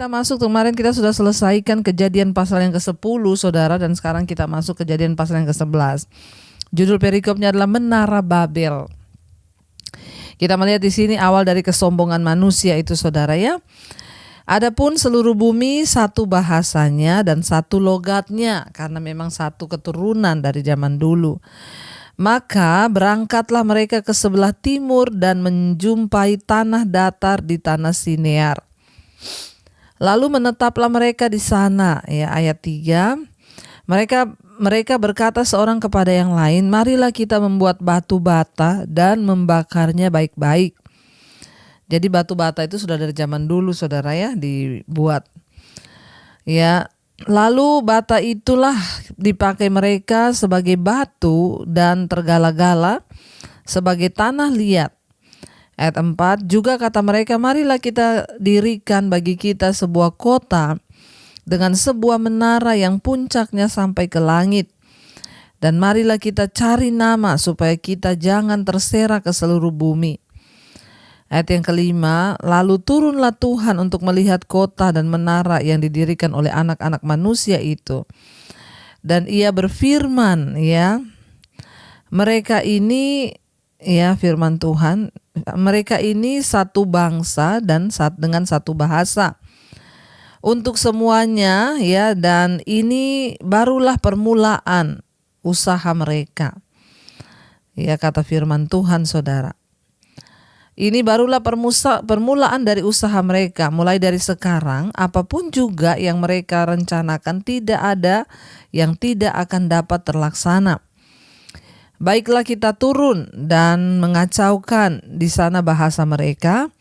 kita masuk, kemarin kita sudah selesaikan Kejadian pasal yang ke-10 saudara, dan sekarang kita masuk Kejadian pasal yang ke-11. Judul perikopnya adalah Menara Babel. Kita melihat di sini awal dari kesombongan manusia itu saudara ya. Adapun seluruh bumi satu bahasanya dan satu logatnya, karena memang satu keturunan dari zaman dulu. Maka berangkatlah mereka ke sebelah timur dan menjumpai tanah datar di tanah Sinear. Lalu menetaplah mereka di sana, ya, ayat 3. Mereka berkata seorang kepada yang lain, marilah kita membuat batu bata dan membakarnya baik-baik. Jadi batu bata itu sudah dari zaman dulu saudara ya, dibuat. Ya, lalu bata itulah dipakai mereka sebagai batu dan tergala-gala sebagai tanah liat. Ayat 4, juga kata mereka, marilah kita dirikan bagi kita sebuah kota dengan sebuah menara yang puncaknya sampai ke langit. Dan marilah kita cari nama supaya kita jangan terserak ke seluruh bumi. Ayat yang kelima, lalu turunlah Tuhan untuk melihat kota dan menara yang didirikan oleh anak-anak manusia itu. Dan ia berfirman, ya, mereka ini, ya, firman Tuhan, mereka ini satu bangsa dan dengan satu bahasa. Untuk semuanya, ya, dan ini barulah permulaan usaha mereka. Ya, kata firman Tuhan saudara. Ini barulah permulaan dari usaha mereka. Mulai dari sekarang, apapun juga yang mereka rencanakan tidak ada yang tidak akan dapat terlaksana. Baiklah kita turun dan mengacaukan di sana bahasa mereka,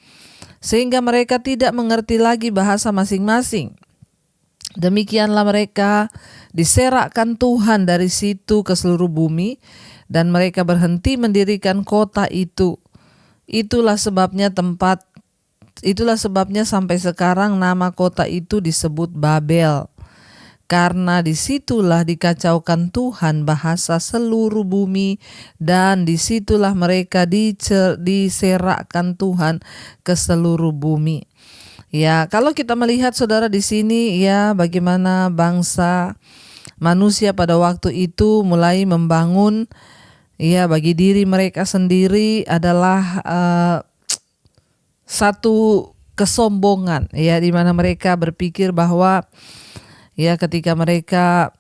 sehingga mereka tidak mengerti lagi bahasa masing-masing. Demikianlah mereka diserakkan Tuhan dari situ ke seluruh bumi, dan mereka berhenti mendirikan kota itu. Itulah sebabnya sampai sekarang nama kota itu disebut Babel. Karena disitulah dikacaukan Tuhan bahasa seluruh bumi, dan disitulah mereka diserakkan Tuhan ke seluruh bumi. Ya, kalau kita melihat saudara di sini ya, bagaimana bangsa manusia pada waktu itu mulai membangun, ya, bagi diri mereka sendiri adalah satu kesombongan, ya, di mana mereka berpikir bahwa ya ketika mereka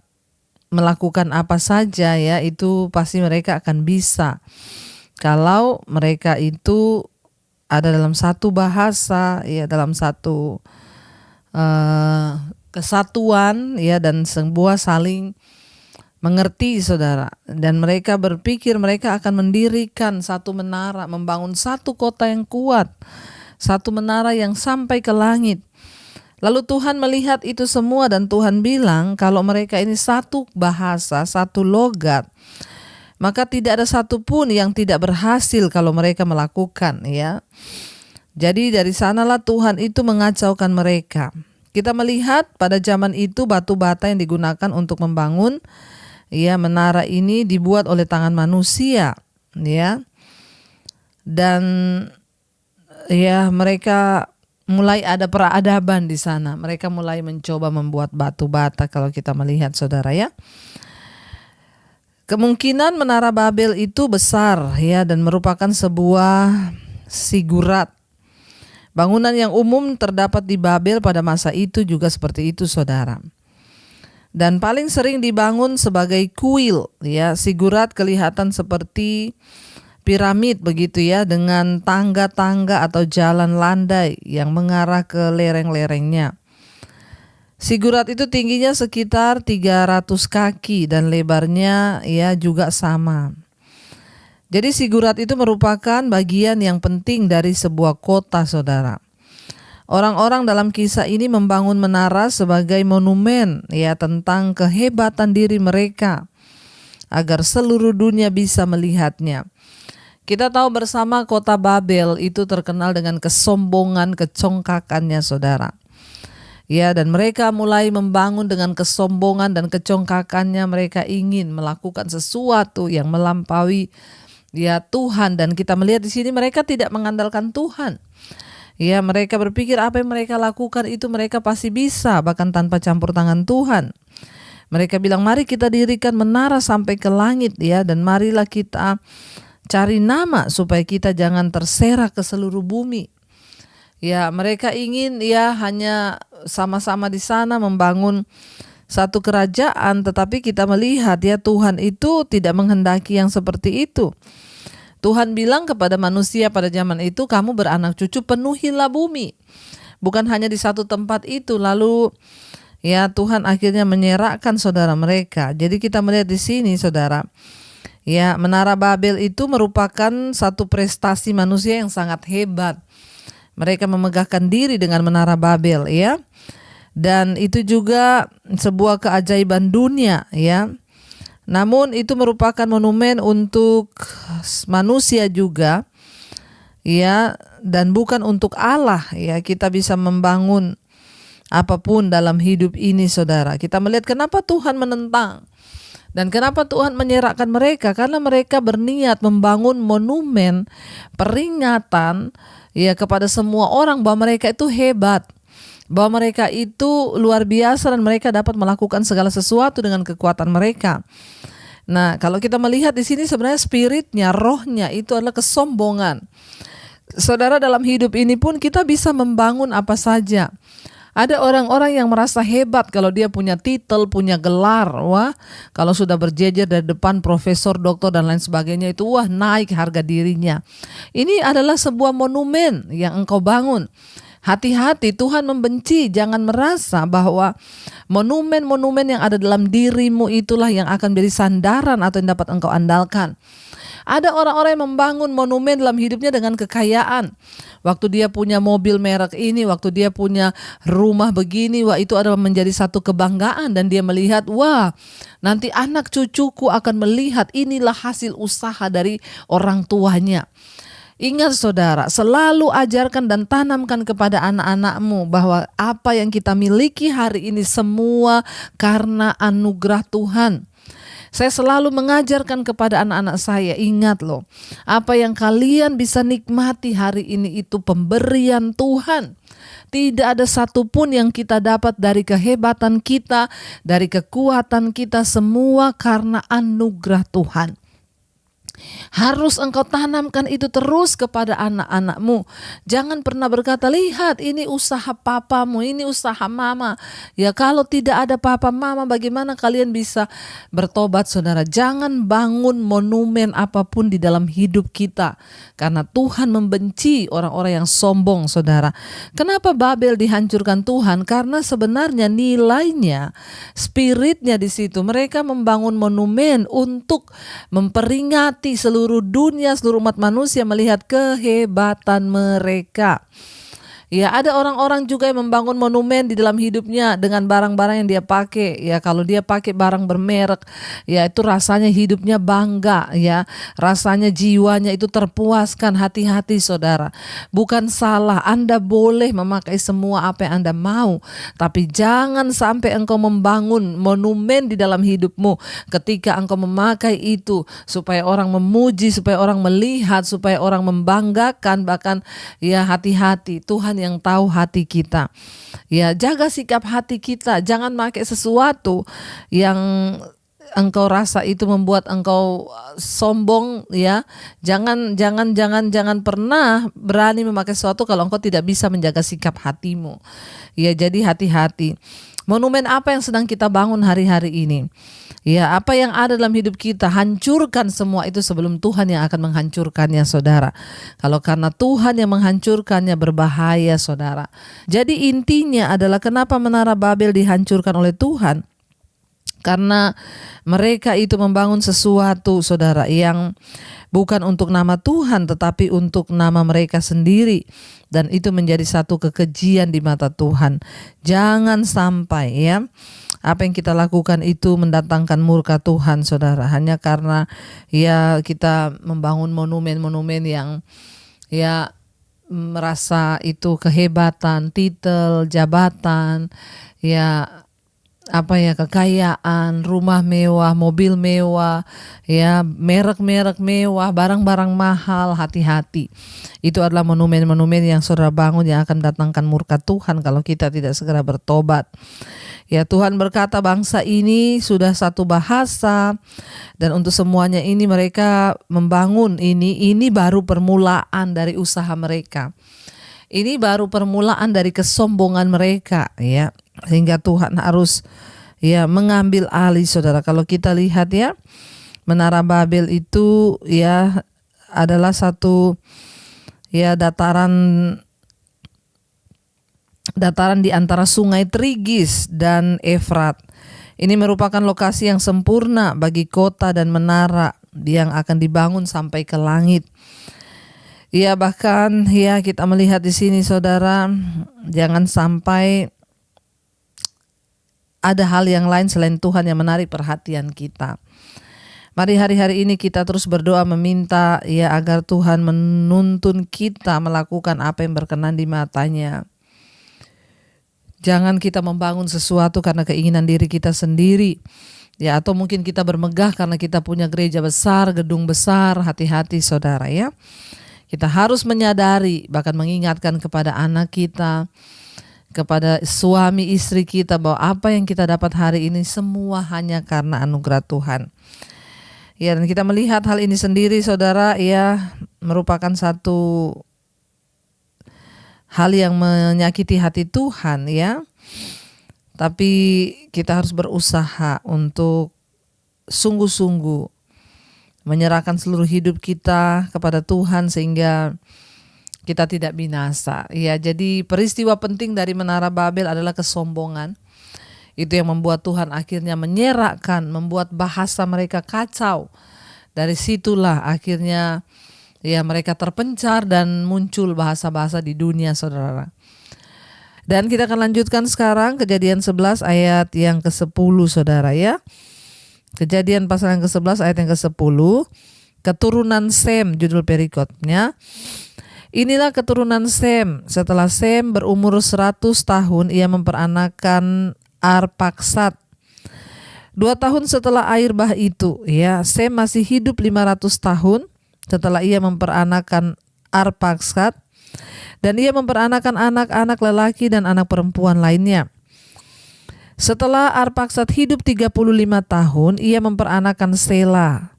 melakukan apa saja ya itu pasti mereka akan bisa. Kalau mereka itu ada dalam satu bahasa, ya, dalam satu kesatuan, ya, dan sebuah saling mengerti saudara. Dan mereka berpikir mereka akan mendirikan satu menara, membangun satu kota yang kuat, satu menara yang sampai ke langit. Lalu Tuhan melihat itu semua dan Tuhan bilang kalau mereka ini satu bahasa, satu logat, maka tidak ada satupun yang tidak berhasil kalau mereka melakukan, ya. Jadi dari sanalah Tuhan itu mengacaukan mereka. Kita melihat pada zaman itu batu bata yang digunakan untuk membangun, ya, menara ini dibuat oleh tangan manusia, ya. Dan ya mereka mulai ada peradaban di sana. Mereka mulai mencoba membuat batu bata kalau kita melihat saudara ya. Kemungkinan menara Babel itu besar ya dan merupakan sebuah zigurat. Bangunan yang umum terdapat di Babel pada masa itu juga seperti itu saudara. Dan paling sering dibangun sebagai kuil ya, zigurat kelihatan seperti piramid begitu ya, dengan tangga-tangga atau jalan landai yang mengarah ke lereng-lerengnya. Zigurat itu tingginya sekitar 300 kaki dan lebarnya ya juga sama. Jadi zigurat itu merupakan bagian yang penting dari sebuah kota saudara. Orang-orang dalam kisah ini membangun menara sebagai monumen ya tentang kehebatan diri mereka agar seluruh dunia bisa melihatnya. Kita tahu bersama kota Babel itu terkenal dengan kesombongan, kecongkakannya saudara. Ya, dan mereka mulai membangun dengan kesombongan dan kecongkakannya. Mereka ingin melakukan sesuatu yang melampaui ya Tuhan, dan kita melihat di sini mereka tidak mengandalkan Tuhan. Ya, mereka berpikir apa yang mereka lakukan itu mereka pasti bisa, bahkan tanpa campur tangan Tuhan. Mereka bilang, mari kita dirikan menara sampai ke langit ya, dan marilah kita cari nama supaya kita jangan terserak ke seluruh bumi. Ya, mereka ingin ya hanya sama-sama di sana membangun satu kerajaan, tetapi kita melihat ya Tuhan itu tidak menghendaki yang seperti itu. Tuhan bilang kepada manusia pada zaman itu, kamu beranak cucu, penuhilah bumi. Bukan hanya di satu tempat itu, lalu ya Tuhan akhirnya menyerahkan saudara mereka. Jadi kita melihat di sini saudara, ya Menara Babel itu merupakan satu prestasi manusia yang sangat hebat. Mereka memegahkan diri dengan Menara Babel ya. Dan itu juga sebuah keajaiban dunia ya. Namun itu merupakan monumen untuk manusia juga ya, dan bukan untuk Allah ya. Kita bisa membangun apapun dalam hidup ini saudara. Kita melihat kenapa Tuhan menentang dan kenapa Tuhan menyerahkan mereka, karena mereka berniat membangun monumen peringatan ya kepada semua orang bahwa mereka itu hebat, bahwa mereka itu luar biasa dan mereka dapat melakukan segala sesuatu dengan kekuatan mereka. Nah, kalau kita melihat di sini sebenarnya spiritnya, rohnya itu adalah kesombongan. Saudara, dalam hidup ini pun kita bisa membangun apa saja. Ada orang-orang yang merasa hebat kalau dia punya titel, punya gelar. Wah, kalau sudah berjejer dari depan profesor, doktor dan lain sebagainya itu wah naik harga dirinya. Ini adalah sebuah monumen yang engkau bangun. Hati-hati, Tuhan membenci. Jangan merasa bahwa monumen-monumen yang ada dalam dirimu itulah yang akan menjadi sandaran atau yang dapat engkau andalkan. Ada orang-orang yang membangun monumen dalam hidupnya dengan kekayaan. Waktu dia punya mobil merek ini, waktu dia punya rumah begini, wah itu adalah menjadi satu kebanggaan. Dan dia melihat, wah nanti anak cucuku akan melihat inilah hasil usaha dari orang tuanya. Ingat saudara, selalu ajarkan dan tanamkan kepada anak-anakmu bahwa apa yang kita miliki hari ini semua karena anugerah Tuhan. Saya selalu mengajarkan kepada anak-anak saya, ingat loh, apa yang kalian bisa nikmati hari ini itu pemberian Tuhan. Tidak ada satupun yang kita dapat dari kehebatan kita, dari kekuatan kita, semua karena anugerah Tuhan. Harus engkau tanamkan itu terus kepada anak-anakmu. Jangan pernah berkata, lihat ini usaha papamu, ini usaha mama. Ya kalau tidak ada papa mama, bagaimana kalian bisa bertobat saudara? Jangan bangun monumen apapun di dalam hidup kita. Karena Tuhan membenci orang-orang yang sombong saudara. Kenapa Babel dihancurkan Tuhan? Karena sebenarnya nilainya, spiritnya di situ. Mereka membangun monumen untuk memperingati seluruh dunia, seluruh umat manusia melihat kehebatan mereka. Ya, ada orang-orang juga yang membangun monumen di dalam hidupnya dengan barang-barang yang dia pakai. Ya, kalau dia pakai barang bermerek, ya itu rasanya hidupnya bangga, ya. Rasanya jiwanya itu terpuaskan. Hati-hati saudara. Bukan salah, Anda boleh memakai semua apa yang Anda mau, tapi jangan sampai engkau membangun monumen di dalam hidupmu ketika engkau memakai itu supaya orang memuji, supaya orang melihat, supaya orang membanggakan. Bahkan ya hati-hati, Tuhan yang tahu hati kita. Ya, jaga sikap hati kita. Jangan pakai sesuatu yang engkau rasa itu membuat engkau sombong, ya. Jangan pernah berani memakai sesuatu kalau engkau tidak bisa menjaga sikap hatimu. Ya, jadi hati-hati. Monumen apa yang sedang kita bangun hari-hari ini? Ya, apa yang ada dalam hidup kita, hancurkan semua itu sebelum Tuhan yang akan menghancurkannya, saudara. Kalau karena Tuhan yang menghancurkannya berbahaya, saudara. Jadi intinya adalah kenapa Menara Babel dihancurkan oleh Tuhan? Karena mereka itu membangun sesuatu, saudara, yang bukan untuk nama Tuhan tetapi untuk nama mereka sendiri. Dan itu menjadi satu kekejian di mata Tuhan. Jangan sampai ya apa yang kita lakukan itu mendatangkan murka Tuhan, saudara. Hanya karena ya kita membangun monumen-monumen yang ya merasa itu kehebatan, titel, jabatan, ya kekayaan, rumah mewah, mobil mewah, ya, merek-merek mewah, barang-barang mahal. Hati-hati. Itu adalah monumen-monumen yang saudara bangun yang akan datangkan murka Tuhan kalau kita tidak segera bertobat. Ya, Tuhan berkata bangsa ini sudah satu bahasa, dan untuk semuanya ini mereka membangun ini baru permulaan dari usaha mereka. Ini baru permulaan dari kesombongan mereka, ya. Sehingga Tuhan harus mengambil alih, saudara. Kalau kita lihat, ya, Menara Babel itu adalah satu dataran di antara sungai Trigis dan Efrat. Ini merupakan lokasi yang sempurna bagi kota dan menara yang akan dibangun sampai ke langit. Bahkan kita melihat di sini, saudara, jangan sampai ada hal yang lain selain Tuhan yang menarik perhatian kita. Mari hari-hari ini kita terus berdoa meminta agar Tuhan menuntun kita melakukan apa yang berkenan di matanya. Jangan kita membangun sesuatu karena keinginan diri kita sendiri. Atau mungkin kita bermegah karena kita punya gereja besar, gedung besar. Hati-hati, saudara, ya. Kita harus menyadari, bahkan mengingatkan kepada anak kita, kepada suami istri kita, bahwa apa yang kita dapat hari ini semua hanya karena anugerah Tuhan. Dan kita melihat hal ini sendiri, saudara, merupakan satu hal yang menyakiti hati Tuhan, ya. Tapi kita harus berusaha untuk sungguh-sungguh menyerahkan seluruh hidup kita kepada Tuhan sehingga kita tidak binasa. Jadi peristiwa penting dari Menara Babel adalah kesombongan. Itu yang membuat Tuhan akhirnya menyerahkan, membuat bahasa mereka kacau. Dari situlah akhirnya mereka terpencar dan muncul bahasa-bahasa di dunia, saudara. Dan kita akan lanjutkan sekarang Kejadian 11 ayat yang ke-10, saudara, ya. Kejadian pasal yang ke-11 ayat yang ke-10. Keturunan Sem, judul perikopnya. Inilah keturunan Sem. Setelah Sem berumur 100 tahun, ia memperanakan Arpaksad. 2 tahun setelah air bah itu, Sem masih hidup 500 tahun setelah ia memperanakan Arpaksad. Dan ia memperanakan anak-anak lelaki dan anak perempuan lainnya. Setelah Arpaksad hidup 35 tahun, ia memperanakan Sela.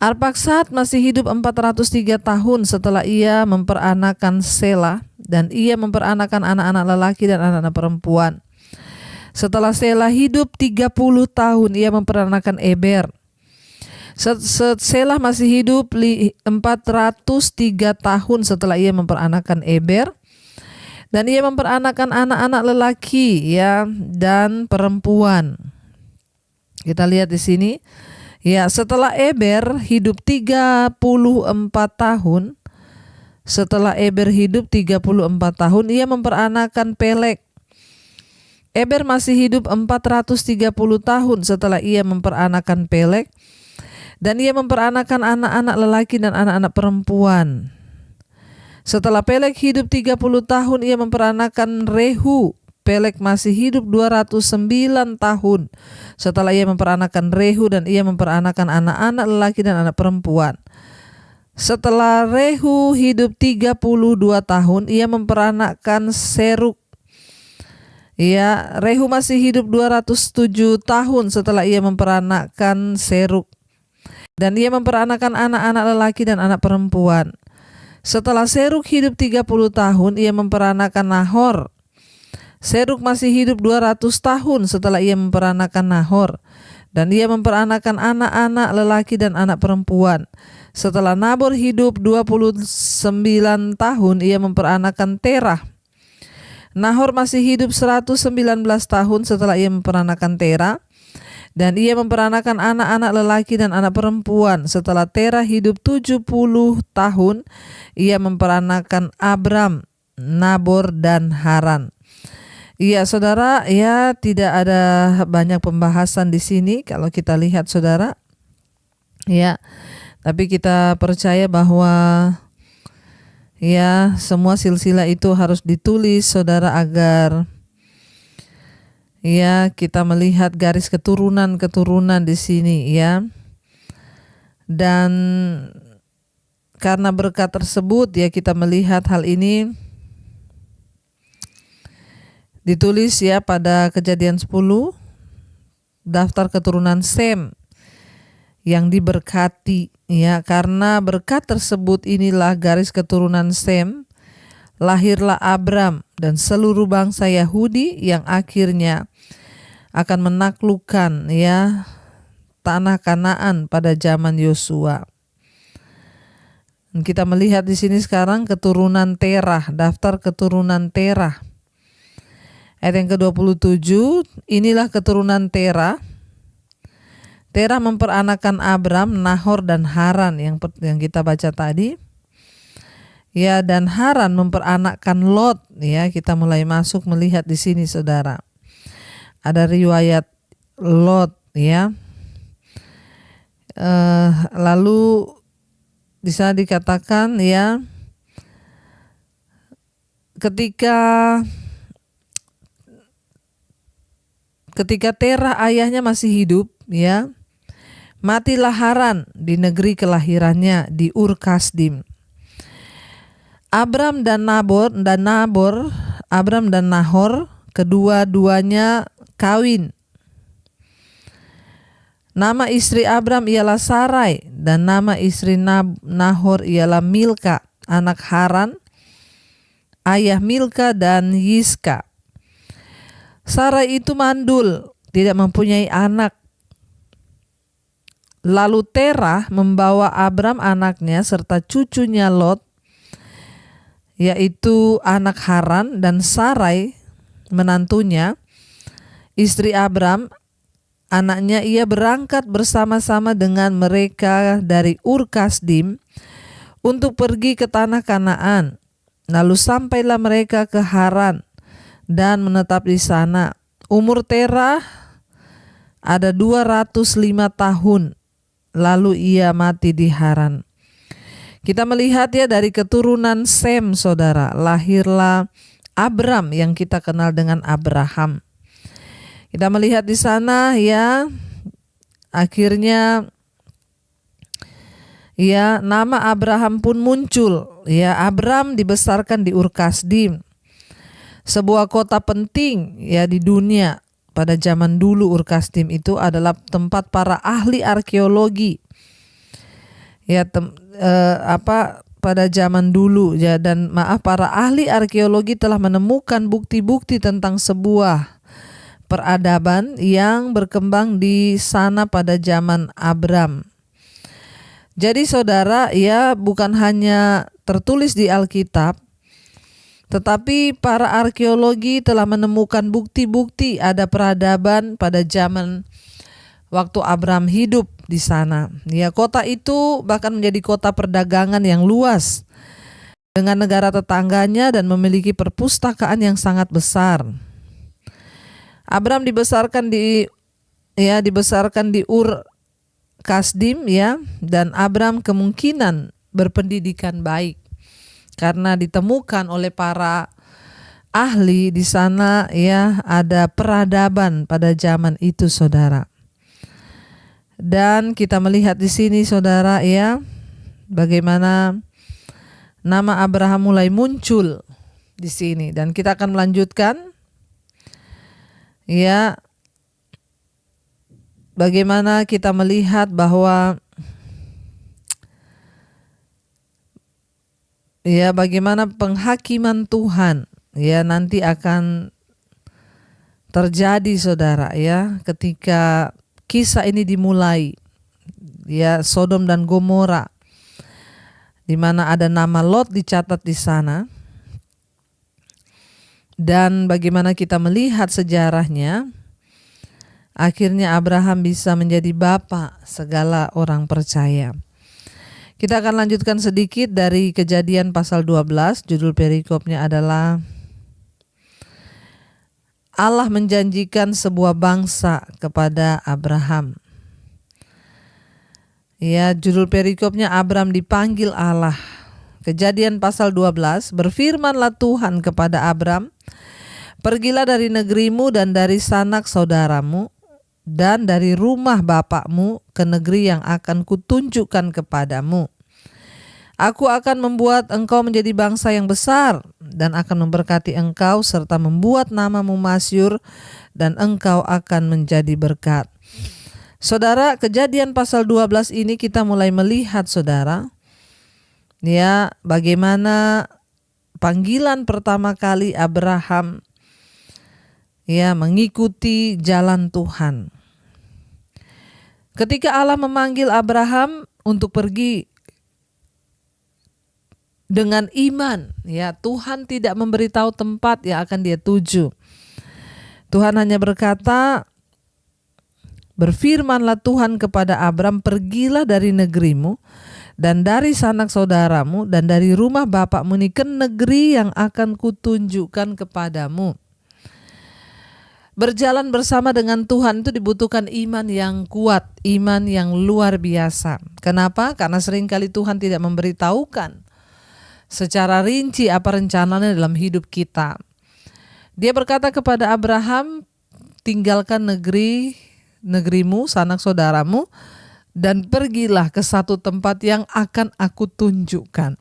Arpaksad masih hidup 403 tahun setelah ia memperanakan Sela, dan ia memperanakan anak-anak lelaki dan anak-anak perempuan. Setelah Sela hidup 30 tahun, ia memperanakan Eber. Sela masih hidup 403 tahun setelah ia memperanakan Eber, dan ia memperanakan anak-anak lelaki dan perempuan. Kita lihat di sini. Setelah Eber hidup 34 tahun, ia memperanakan Pelek. Eber masih hidup 430 tahun setelah ia memperanakan Pelek, dan ia memperanakan anak-anak lelaki dan anak-anak perempuan. Setelah Pelek hidup 30 tahun, ia memperanakan Rehu. Pelek masih hidup 209 tahun setelah ia memperanakan Rehu, dan ia memperanakan anak-anak lelaki dan anak perempuan. Setelah Rehu hidup 32 tahun, ia memperanakan Seruk. Rehu masih hidup 207 tahun setelah ia memperanakan Seruk, dan ia memperanakan anak-anak lelaki dan anak perempuan. Setelah Seruk hidup 30 tahun, ia memperanakan Nahor. Seruk masih hidup 200 tahun setelah ia memperanakan Nahor, dan ia memperanakan anak-anak lelaki dan anak perempuan. Setelah Nabor hidup 29 tahun, ia memperanakan Terah. Nahor masih hidup 119 tahun setelah ia memperanakan Terah, dan ia memperanakan anak-anak lelaki dan anak perempuan. Setelah Terah hidup 70 tahun, ia memperanakan Abram, Nabor, dan Haran. Saudara, tidak ada banyak pembahasan di sini kalau kita lihat, saudara. Tapi kita percaya bahwa semua silsilah itu harus ditulis, saudara, agar Ya, kita melihat garis keturunan-keturunan di sini ya. Dan karena berkat tersebut ya kita melihat hal ini ditulis ya pada Kejadian 10, daftar keturunan Sem yang diberkati ya. Karena berkat tersebut inilah garis keturunan Sem, lahirlah Abram dan seluruh bangsa Yahudi yang akhirnya akan menaklukkan ya tanah Kanaan pada zaman Yosua. Kita melihat di sini sekarang keturunan Terah, daftar keturunan Terah. Ayat yang ke-27, inilah keturunan Terah. Terah memperanakan Abram, Nahor dan Haran yang kita baca tadi. Ya, dan Haran memperanakkan Lot. Ya, kita mulai masuk melihat di sini saudara. Ada riwayat Lot ya. Lalu bisa dikatakan ya, ketika Terah ayahnya masih hidup ya, matilah Haran di negeri kelahirannya di Ur Kasdim. Abram dan Nahor kedua-duanya kawin. Nama istri Abram ialah Sarai dan nama istri Nahor ialah Milka, anak Haran, ayah Milka dan Yiska. Sarai itu mandul, tidak mempunyai anak. Lalu Terah membawa Abram anaknya serta cucunya Lot, yaitu anak Haran, dan Sarai menantunya, istri Abram, anaknya, ia berangkat bersama-sama dengan mereka dari Ur Kasdim untuk pergi ke tanah Kanaan. Lalu sampailah mereka ke Haran dan menetap di sana. Umur Terah ada 205 tahun, lalu ia mati di Haran. Kita melihat ya dari keturunan Sem saudara, lahirlah Abram yang kita kenal dengan Abraham. Kita melihat di sana ya, akhirnya ya nama Abraham pun muncul. Ya, Abram dibesarkan di Ur Kasdim, sebuah kota penting ya di dunia. Pada zaman dulu Ur Kasdim itu adalah tempat para ahli arkeologi. Ya, pada zaman dulu ya, dan para ahli arkeologi telah menemukan bukti-bukti tentang sebuah peradaban yang berkembang di sana pada zaman Abram. Jadi saudara ya, bukan hanya tertulis di Alkitab, tetapi para arkeologi telah menemukan bukti-bukti ada peradaban pada zaman waktu Abram hidup di sana. Ya, kota itu bahkan menjadi kota perdagangan yang luas dengan negara tetangganya dan memiliki perpustakaan yang sangat besar. Abram dibesarkan di Ur Kasdim ya, dan Abram kemungkinan berpendidikan baik karena ditemukan oleh para ahli di sana ya, ada peradaban pada zaman itu saudara. Dan kita melihat di sini saudara ya, bagaimana nama Abraham mulai muncul di sini, dan kita akan melanjutkan ya, bagaimana kita melihat bahwa ya bagaimana penghakiman Tuhan ya nanti akan terjadi saudara ya, ketika kisah ini dimulai ya, Sodom dan Gomora, di mana ada nama Lot dicatat di sana. Dan bagaimana kita melihat sejarahnya, akhirnya Abraham bisa menjadi bapa segala orang percaya. Kita akan lanjutkan sedikit dari Kejadian pasal 12, judul perikopnya adalah Allah menjanjikan sebuah bangsa kepada Abraham. Ya, judul perikopnya Abram dipanggil Allah. Kejadian pasal 12, berfirmanlah Tuhan kepada Abram, Pergilah dari negerimu dan dari sanak saudaramu dan dari rumah bapakmu ke negeri yang akan kutunjukkan kepadamu. Aku akan membuat engkau menjadi bangsa yang besar dan akan memberkati engkau serta membuat namamu masyhur dan engkau akan menjadi berkat. Saudara, Kejadian pasal 12 ini kita mulai melihat saudara, ya, bagaimana panggilan pertama kali Abraham ya mengikuti jalan Tuhan. Ketika Allah memanggil Abraham untuk pergi dengan iman, ya, Tuhan tidak memberitahu tempat yang akan dia tuju. Tuhan hanya berkata, berfirmanlah Tuhan kepada Abram, pergilah dari negerimu dan dari sanak saudaramu dan dari rumah bapakmu ini ke negeri yang akan kutunjukkan kepadamu. Berjalan bersama dengan Tuhan itu dibutuhkan iman yang kuat, iman yang luar biasa. Kenapa? Karena seringkali Tuhan tidak memberitahukan secara rinci apa rencananya dalam hidup kita. Dia berkata kepada Abraham, tinggalkan negerimu, sanak saudaramu, dan pergilah ke satu tempat yang akan aku tunjukkan.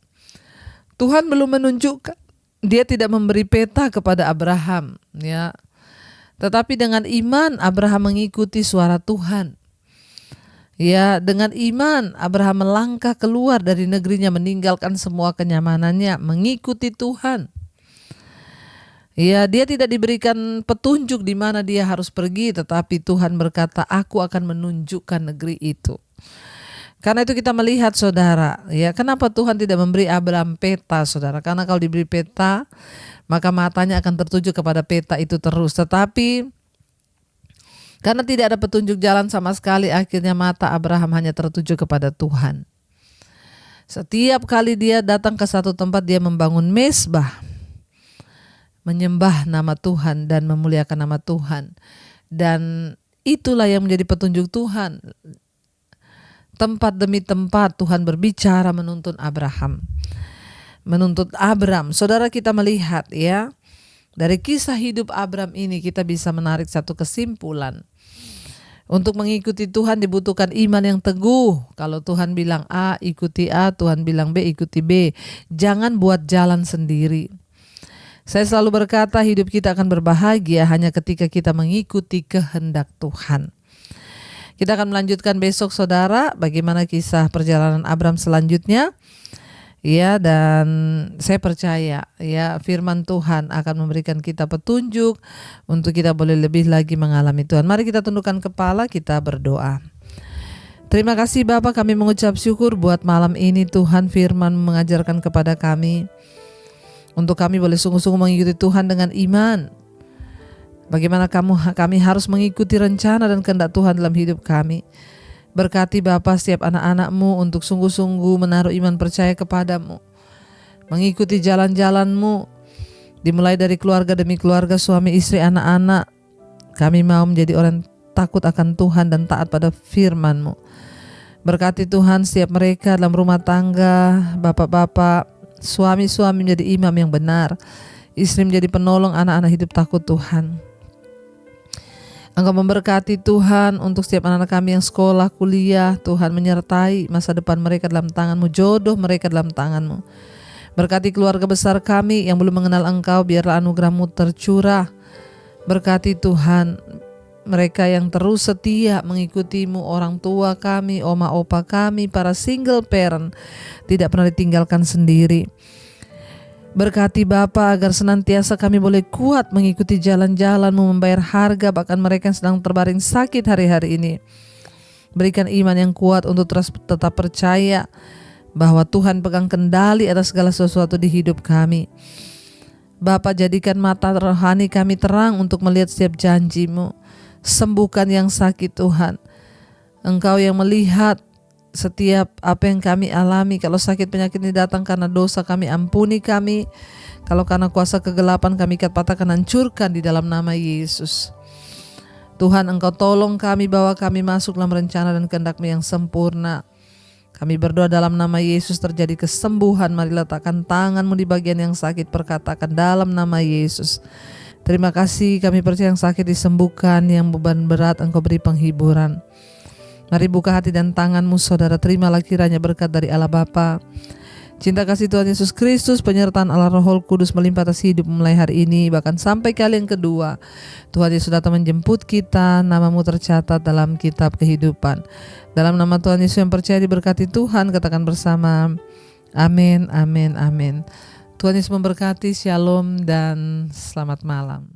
Tuhan belum menunjukkan, dia tidak memberi peta kepada Abraham, ya. Tetapi dengan iman Abraham mengikuti suara Tuhan. Ya, dengan iman Abraham melangkah keluar dari negerinya, meninggalkan semua kenyamanannya, mengikuti Tuhan. Ya, dia tidak diberikan petunjuk di mana dia harus pergi, tetapi Tuhan berkata, aku akan menunjukkan negeri itu. Karena itu kita melihat saudara, ya, kenapa Tuhan tidak memberi Abraham peta saudara? Karena kalau diberi peta, maka matanya akan tertuju kepada peta itu terus. Tetapi karena tidak ada petunjuk jalan sama sekali, akhirnya mata Abraham hanya tertuju kepada Tuhan. Setiap kali dia datang ke satu tempat, dia membangun mezbah, menyembah nama Tuhan dan memuliakan nama Tuhan. Dan itulah yang menjadi petunjuk Tuhan. Tempat demi tempat Tuhan berbicara menuntun Abraham, menuntut Abram. Saudara, kita melihat ya, dari kisah hidup Abram ini kita bisa menarik satu kesimpulan. Untuk mengikuti Tuhan dibutuhkan iman yang teguh. Kalau Tuhan bilang A, ikuti A. Tuhan bilang B, ikuti B. Jangan buat jalan sendiri. Saya selalu berkata hidup kita akan berbahagia hanya ketika kita mengikuti kehendak Tuhan. Kita akan melanjutkan besok saudara, bagaimana kisah perjalanan Abram selanjutnya. Ya, dan saya percaya ya firman Tuhan akan memberikan kita petunjuk untuk kita boleh lebih lagi mengalami Tuhan. Mari kita tundukkan kepala, kita berdoa. Terima kasih Bapa, kami mengucap syukur buat malam ini Tuhan firman mengajarkan kepada kami untuk kami boleh sungguh-sungguh mengikuti Tuhan dengan iman. Bagaimana kami harus mengikuti rencana dan kehendak Tuhan dalam hidup kami. Berkati Bapa setiap anak-anak-Mu untuk sungguh-sungguh menaruh iman percaya kepadamu, mengikuti jalan-jalan-Mu, dimulai dari keluarga demi keluarga, suami, istri, anak-anak. Kami mau menjadi orang takut akan Tuhan dan taat pada firman-Mu. Berkati Tuhan setiap mereka dalam rumah tangga, bapak-bapak, suami-suami menjadi imam yang benar, istri menjadi penolong anak-anak hidup takut Tuhan. Engkau memberkati Tuhan untuk setiap anak-anak kami yang sekolah, kuliah. Tuhan menyertai masa depan mereka dalam tangan-Mu, jodoh mereka dalam tangan-Mu. Berkati keluarga besar kami yang belum mengenal Engkau, biarlah anugerah-Mu tercurah. Berkati Tuhan mereka yang terus setia mengikuti-Mu, orang tua kami, oma opa kami, para single parent, tidak pernah ditinggalkan sendiri. Berkati Bapa agar senantiasa kami boleh kuat mengikuti jalan-jalan-Mu, membayar harga bahkan mereka yang sedang terbaring sakit hari-hari ini. Berikan iman yang kuat untuk terus tetap percaya bahwa Tuhan pegang kendali atas segala sesuatu di hidup kami. Bapa, jadikan mata rohani kami terang untuk melihat setiap janji-Mu. Sembuhkan yang sakit Tuhan. Engkau yang melihat setiap apa yang kami alami. Kalau sakit penyakit ini datang karena dosa, kami ampuni kami. Kalau karena kuasa kegelapan, kami ikat patahkan, hancurkan di dalam nama Yesus. Tuhan, Engkau tolong kami, bawa kami masuk dalam rencana dan kehendak-Mu yang sempurna. Kami berdoa dalam nama Yesus terjadi kesembuhan. Mari letakkan tangan-Mu di bagian yang sakit, perkatakan dalam nama Yesus. Terima kasih, kami percaya yang sakit disembuhkan, yang beban berat Engkau beri penghiburan. Mari buka hati dan tanganmu saudara, terimalah kiranya berkat dari Allah Bapa, cinta kasih Tuhan Yesus Kristus, penyertaan Allah Roh Kudus melimpah atas hidup mulai hari ini, bahkan sampai kali yang kedua. Tuhan Yesus datang menjemput kita, namamu tercatat dalam kitab kehidupan. Dalam nama Tuhan Yesus yang percaya diberkati Tuhan, katakan bersama, amin, amin, amin. Tuhan Yesus memberkati, shalom dan selamat malam.